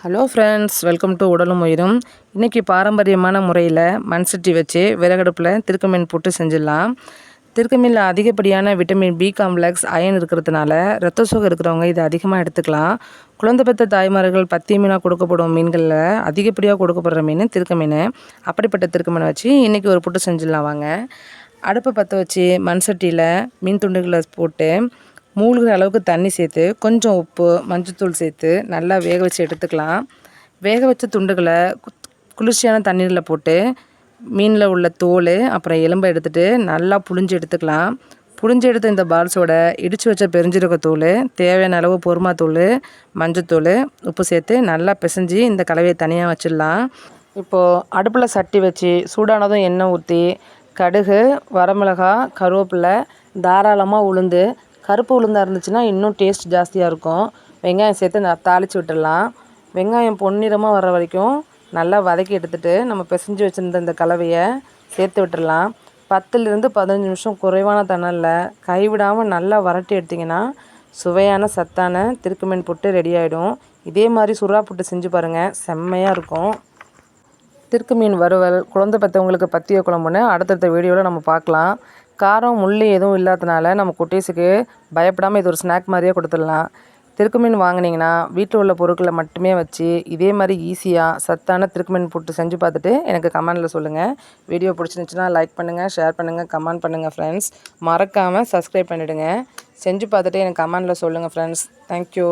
Hello friends, welcome to உடலும் உயிரும். இன்றைக்கி பாரம்பரியமான முறையில் மண் சட்டி வச்சு விறகடுப்பில் திருக்கமீன் போட்டு செஞ்சிடலாம். திருக்கமீனில் அதிகப்படியான விட்டமின் பி காம்ப்ளெக்ஸ் அயன் இருக்கிறதுனால ரத்த சோகை இருக்கிறவங்க இதை அதிகமாக எடுத்துக்கலாம். குழந்தை பெற்ற தாய்மார்கள் பத்திய மீனாக கொடுக்கப்படும் மீன்களில் அதிகப்படியாக கொடுக்கப்படுற மீன் திருக்கமீன். அப்படிப்பட்ட திருக்கமீனை வச்சு இன்றைக்கி ஒரு புட்டு செஞ்சிடலாம் வாங்க. அடுப்பை பற்ற வச்சு மண் சட்டியில் மீன் துண்டுகளை போட்டு மூழ்கிற அளவுக்கு தண்ணி சேர்த்து கொஞ்சம் உப்பு மஞ்சத்தூள் சேர்த்து நல்லா வேக வச்சு எடுத்துக்கலாம். வேக வச்ச துண்டுகளை குளிர்ச்சியான தண்ணீரில் போட்டு மீனில் உள்ள தோல் அப்புறம் எலும்பை எடுத்துகிட்டு நல்லா புழிஞ்சு எடுத்துக்கலாம். புழிஞ்சு எடுத்த இந்த பால்ஸோட இடித்து வச்ச பெருஞ்சீரகத்தூள், தேவையான அளவு பொறுமாத்தூள், மஞ்சத்தூள், உப்பு சேர்த்து நல்லா பிசைஞ்சு இந்த கலவையை தனியாக வச்சிடலாம். இப்போது அடுப்பில் சட்டி வச்சு சூடானதும் எண்ணெய் ஊற்றி கடுகு, வரமிளகாய், கருவேப்பிலை, தாராளமாக உளுந்து, கருப்பு உளுந்தாக இருந்துச்சுன்னா இன்னும் டேஸ்ட் ஜாஸ்தியாக இருக்கும். வெங்காயம் சேர்த்து தாளித்து விட்டுடலாம். வெங்காயம் பொன்னிறமாக வர்ற வரைக்கும் நல்லா வதக்கி எடுத்துகிட்டு நம்ம பிசைஞ்சு வச்சுருந்த இந்த கலவையை சேர்த்து விட்டுடலாம். 10லிருந்து 15 நிமிஷம் குறைவான தணலில் கைவிடாமல் நல்லா வறட்டி எடுத்திங்கன்னா சுவையான சத்தான திருக்கமீன் புட்டு ரெடி ஆகிடும். இதே மாதிரி சுறா புட்டு செஞ்சு பாருங்கள், செம்மையாக இருக்கும். திருக்கமீன் வறுவல், குழந்தை பெற்றவங்களுக்கு பத்திய குழம்புன்னு அடுத்தடுத்த வீடியோவில் நம்ம பார்க்கலாம். காரம் முள் எதுவும் இல்லாதனால நம்ம குட்டீஸுக்கு பயப்படாமல் இது ஒரு ஸ்நாக் மாதிரியே கொடுத்துடலாம். திருக்கமீன் வாங்கினீங்கன்னா வீட்டில் உள்ள பொருட்களை மட்டுமே வச்சு இதே மாதிரி ஈஸியாக சத்தான திருக்கமீன் புட்டு செஞ்சு பார்த்துட்டு எனக்கு கமெண்டில் சொல்லுங்கள். வீடியோ பிடிச்சிருந்துச்சுன்னா லைக் பண்ணுங்கள், ஷேர் பண்ணுங்கள், கமெண்ட் பண்ணுங்கள் ஃப்ரெண்ட்ஸ். மறக்காமல் சப்ஸ்கிரைப் பண்ணிவிடுங்க. செஞ்சு பார்த்துட்டு எனக்கு கமெண்டில் சொல்லுங்கள் ஃப்ரெண்ட்ஸ். தேங்க்யூ.